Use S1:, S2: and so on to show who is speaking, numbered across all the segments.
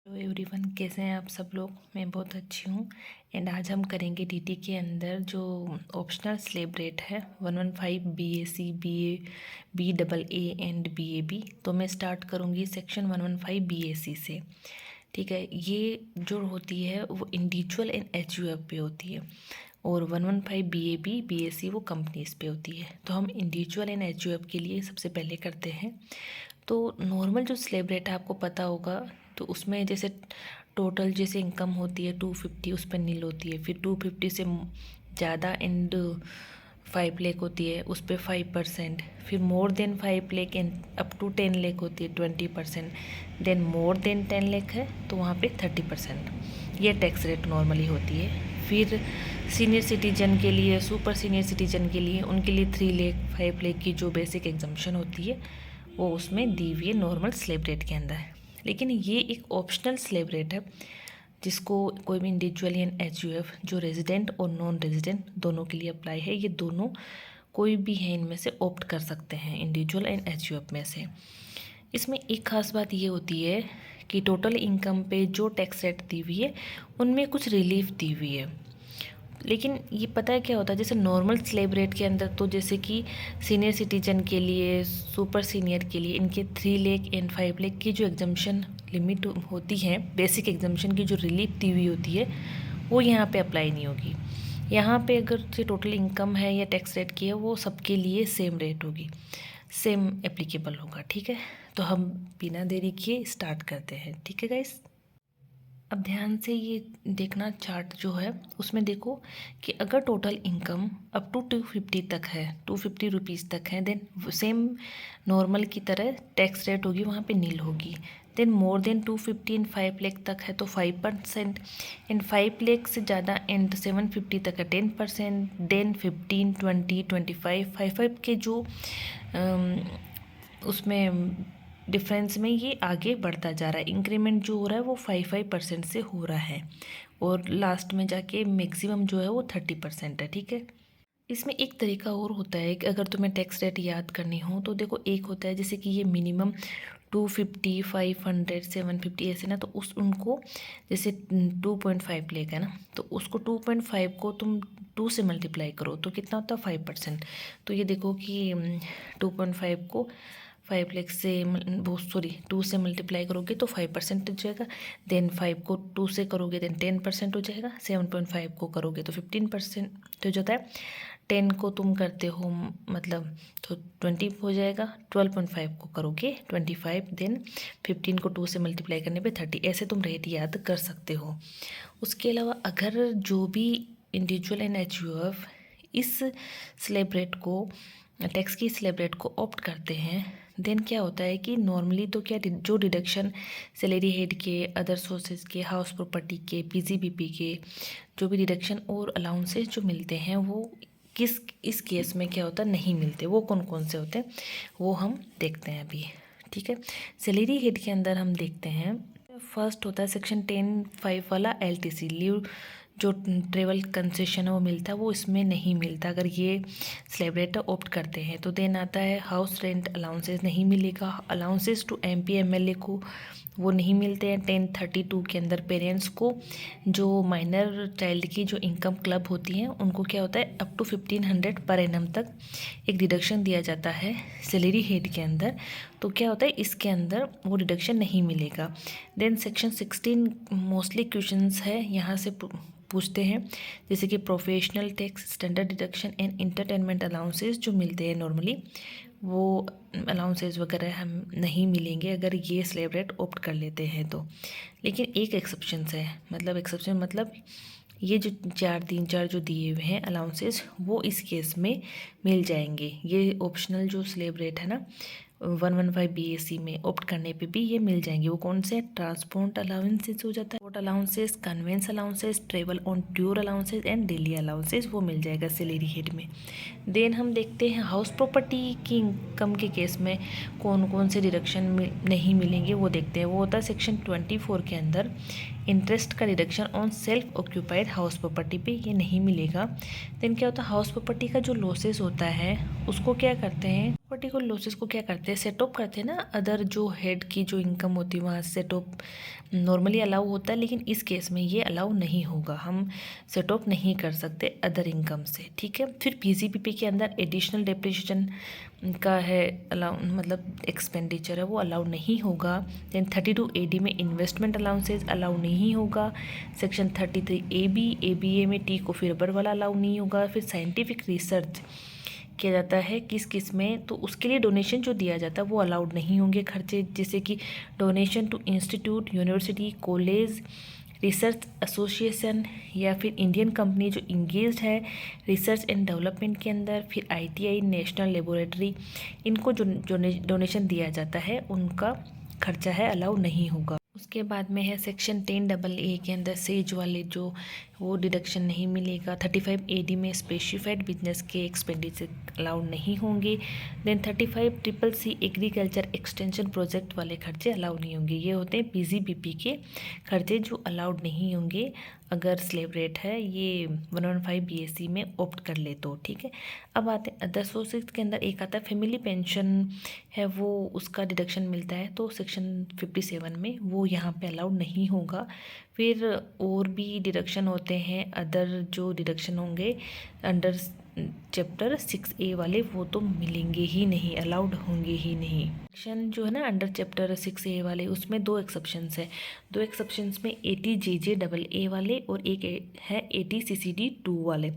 S1: Hello everyone, कैसे हैं आप सब लोग। मैं बहुत अच्छी हूँ। एंड आज हम करेंगे टीटी के अंदर जो ऑप्शनल स्लेब रेट है 115 BAC, BA, BAA and BAB। तो मैं स्टार्ट करूँगी सेक्शन 115 बीएसी से। ठीक है, ये जो होती है वो इंडिविजुअल एंड HUF पे होती है और 115 BAB BAC वो कंपनीज पे होती है। तो हम इंडिविजुअल एंड HUF के लिए सबसे पहले करते हैं। तो नॉर्मल जो स्लेब रेट है आपको पता होगा, तो उसमें जैसे टोटल जैसे इनकम होती है 250, उस पर नील होती है। फिर 250 से ज़्यादा एंड 5 लाख होती है, उस पर 5%। फिर more than 5 lakh and up to 10 lakh होती है 20%। देन मोर देन 10 लाख है तो वहाँ पे 30% ये टैक्स रेट नॉर्मली होती है। फिर सीनियर सिटीजन के लिए, सुपर सीनियर सिटीजन के लिए, उनके लिए 3 लाख 5 लाख की जो बेसिक एग्जम्पशन होती है वो उसमें दी हुई है नॉर्मल स्लेब रेट के अंदर। लेकिन ये एक ऑप्शनल स्लेब रेट है जिसको कोई भी इंडिविजुअल या HUF जो रेजिडेंट और नॉन रेजिडेंट दोनों के लिए अप्लाई है। ये दोनों कोई भी है इनमें से ऑप्ट कर सकते हैं, इंडिविजुअल एंड HUF में से। इसमें एक खास बात ये होती है कि टोटल इनकम पे जो टैक्स रेट दी हुई है उनमें कुछ रिलीफ दी हुई है। लेकिन ये पता है क्या होता है, जैसे नॉर्मल स्लेब रेट के अंदर तो जैसे कि सीनियर सिटीजन के लिए, सुपर सीनियर के लिए इनके 3 लाख एंड 5 लाख की जो एग्जम्पशन लिमिट होती है, बेसिक एग्जम्पशन की जो रिलीफ दी हुई होती है वो यहाँ पे अप्लाई नहीं होगी। यहाँ पे अगर जो टोटल इनकम है या टैक्स रेट की है वो सबके लिए सेम रेट होगी, सेम एप्लीकेबल होगा। ठीक है, तो हम बिना देरी किए स्टार्ट करते हैं। ठीक है गाइस, अब ध्यान से ये देखना चार्ट जो है उसमें देखो कि अगर टोटल इनकम अप टू 250 तक है, 250 रुपीज़ तक है, देन सेम नॉर्मल की तरह टैक्स रेट होगी, वहाँ पे नील होगी। Then more than 250 and 5 lakh तक है तो 5%, एंड 5 लाख से ज़्यादा एंड 750 तक है 10%। देन 15, 20, 25, 5 के जो उसमें डिफरेंस में ये आगे बढ़ता जा रहा है। इंक्रीमेंट जो हो रहा है वो 5% से हो रहा है और लास्ट में जाके मैक्सिमम जो है वो 30% है। ठीक है, इसमें एक तरीका और होता है कि अगर तुम्हें टैक्स रेट याद करनी हो तो देखो, एक होता है जैसे कि ये मिनिमम 250, 500, 750 ऐसे ना, तो उस उनको जैसे 2.5 लाख है ना, तो उसको 2.5 को तुम 2 से मल्टीप्लाई करो तो कितना होता है 5%। तो ये देखो कि 2.5 को 5 लाख से वो सॉरी 2 से मल्टीप्लाई करोगे तो 5% हो जाएगा। देन 5 को 2 से करोगे देन 10% हो जाएगा। 7.5 को करोगे तो 15% हो जाता है। 10 को तुम करते हो मतलब तो 20 हो जाएगा। 12.5 को करोगे 25, देन 15 को 2 से मल्टीप्लाई करने पे 30। ऐसे तुम रेट याद कर सकते हो। उसके अलावा अगर जो भी इंडिविजुअल एंड HUF इस स्लैब रेट को, टैक्स की स्लैब रेट को ऑप्ट करते हैं, देन क्या होता है कि नॉर्मली तो क्या जो डिडक्शन सैलरी हेड के, अदर सोर्सेज के, हाउस प्रॉपर्टी के, PGBP के जो भी डिडक्शन और अलाउंसेस जो मिलते हैं वो इस केस में क्या होता है नहीं मिलते। वो कौन कौन से होते हैं वो हम देखते हैं अभी। ठीक है, सैलरी हेड के अंदर हम देखते हैं फर्स्ट होता है सेक्शन 10(5) वाला LTC लीव, जो ट्रेवल कंसेशन है वो मिलता है, वो इसमें नहीं मिलता अगर ये स्लैब रेट ऑप्ट करते हैं। तो देन आता है हाउस रेंट अलाउंसेस नहीं मिलेगा। अलाउंसेस टू MP MLA को वो नहीं मिलते हैं। 1032 के अंदर पेरेंट्स को जो माइनर चाइल्ड की जो इनकम क्लब होती हैं उनको क्या होता है अप टू 1500 पर एनम तक एक डिडक्शन दिया जाता है सैलरी हेड के अंदर। तो क्या होता है इसके अंदर वो डिडक्शन नहीं मिलेगा। देन सेक्शन 16 मोस्टली क्वेश्चंस है यहाँ से पूछते हैं, जैसे कि professional tax, standard deduction and entertainment allowances जो मिलते हैं नॉर्मली, वो अलाउंसेस वगैरह हम नहीं मिलेंगे अगर ये स्लैब रेट ऑप्ट कर लेते हैं तो। लेकिन एक एक्सेप्शन है, मतलब एक्सेप्शन मतलब ये जो 4 जो दिए हुए हैं अलाउंसेस वो इस केस में मिल जाएंगे। ये ऑप्शनल जो स्लैब रेट है ना 115 BAC में ऑप्ट करने पे भी ये मिल जाएंगे। वो कौन से? ट्रांसपोर्ट अलाउंसेस हो जाता है, port allowances, conveyance allowances, travel on tour allowances and daily allowances, वो मिल जाएगा सैलरी हेड में। देन हम देखते हैं हाउस प्रॉपर्टी की इनकम के केस में कौन कौन से डिडक्शन नहीं मिलेंगे वो देखते हैं। वो होता है सेक्शन 24 के अंदर इंटरेस्ट का deduction on self occupied house property पे ये नहीं मिलेगा। देन क्या होता है हाउस प्रॉपर्टी का जो लॉसेस होता है उसको क्या करते हैं पर्टिकुलर लॉसेस को क्या करते हैं, सेट ऑफ करते हैं ना। अदर जो हेड की जो इनकम होती है वहाँ सेट ऑफ नॉर्मली अलाउ होता है, लेकिन इस केस में ये अलाउ नहीं होगा, हम सेट ऑफ नहीं कर सकते अदर इनकम से, ठीक है। फिर पीसीपीपी के अंदर एडिशनल डेप्रिसिएशन का है अलाउ, मतलब एक्सपेंडिचर है वो अलाउ नहीं होगा। देन 32 AD में इन्वेस्टमेंट अलाउंसेज अलाउ नहीं होगा। सेक्शन 33 AB ABA में टी को फिर रबर वाला अलाउ नहीं होगा। फिर साइंटिफिक रिसर्च किया जाता है किस किस में, तो उसके लिए डोनेशन जो दिया जाता है वो अलाउड नहीं होंगे खर्चे, जैसे कि donation to institute, university, college, research association या फिर इंडियन कंपनी जो इंगेज्ड है रिसर्च एंड डेवलपमेंट के अंदर, फिर ITI, नेशनल लेबोरेटरी, इनको जो डोनेशन दिया जाता है उनका खर्चा है अलाउ नहीं होगा। उसके बाद में है सेक्शन 10AA के अंदर सेज वाले जो वो डिडक्शन नहीं मिलेगा। 35 AD में स्पेसिफाइड बिजनेस के एक्सपेंडिचर अलाउड नहीं होंगे। Then 35 CCC agriculture extension project वाले खर्चे अलाउड नहीं होंगे। ये होते हैं PGBP के खर्चे जो अलाउड नहीं होंगे अगर स्लेब रेट है ये 115 BAC में ऑप्ट कर ले तो, ठीक है। अब आते हैं अदर सोर्सेज के अंदर एक आता है फैमिली पेंशन है, वो उसका डिडक्शन मिलता है तो सेक्शन 57 में वो यहाँ पे अलाउड नहीं होगा। फिर और भी डिडक्शन होते हैं, अदर जो डिडक्शन होंगे अंडर चैप्टर 6A वाले वो तो मिलेंगे ही नहीं, अलाउड होंगे ही नहीं। सेक्शन जो है ना अंडर चैप्टर 6A वाले उसमें दो एक्सेप्शंस है। दो एक्सेप्शंस में ATJJAA वाले और एक है ATCCD2 वाले।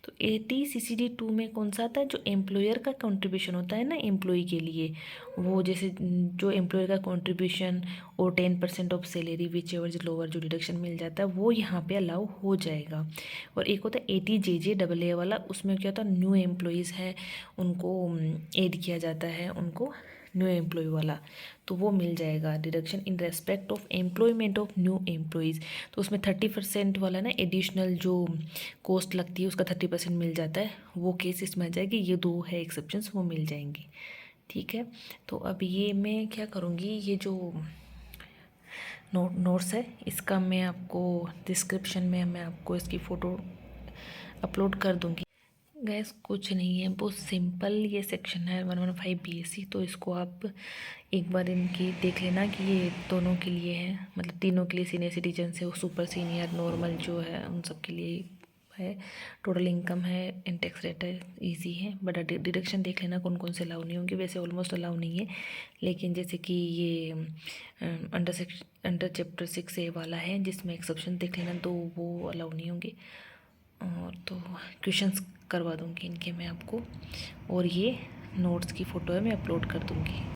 S1: तो ATCCD2 में कौन सा आता है, जो एम्प्लॉयर का कंट्रीब्यूशन होता है ना एम्प्लॉय के लिए, वो जैसे जो एम्प्लॉयर का कंट्रीब्यूशन और 10% of salary which ever lower जो डिडक्शन मिल जाता है वो यहाँ पे अलाउ हो जाएगा। और एक होता है ATJJAA वाला, उसमें क्या होता है न्यू एम्प्लॉयज़ है उनको ऐड किया जाता है, उनको न्यू एम्प्लॉय वाला, तो वो मिल जाएगा deduction in respect of employment of new employees. तो उसमें 30% वाला ना एडिशनल जो कॉस्ट लगती है उसका 30% मिल जाता है, वो केस इसमें आ जाएगी। ये दो है एक्सेप्शंस वो मिल जाएंगी, ठीक है। तो अब ये मैं क्या करूँगी, ये जो नोट्स है इसका मैं आपको डिस्क्रिप्शन में मैं आपको इसकी फ़ोटो अपलोड कर दूँगी। गैस कुछ नहीं है, बहुत सिंपल ये सेक्शन है 115 BAC, तो इसको आप एक बार इनकी देख लेना कि ये दोनों के लिए है, मतलब तीनों के लिए, सीनियर सिटीजन से वो सुपर सीनियर नॉर्मल जो है उन सब के लिए है। टोटल इनकम है, इन टैक्स रेट है, इजी है, बट डिडक्शन देख लेना कौन कौन से अलाउ नहीं होंगे। वैसे ऑलमोस्ट अलाउ नहीं है, लेकिन जैसे कि ये अंडर चैप्टर 6A वाला है जिसमें एक्सेप्शन देख लेना, तो वो अलाउ नहीं होंगे। और तो क्वेश्चंस करवा दूँगी इनके मैं आपको, और ये नोट्स की फ़ोटो है मैं अपलोड कर दूँगी।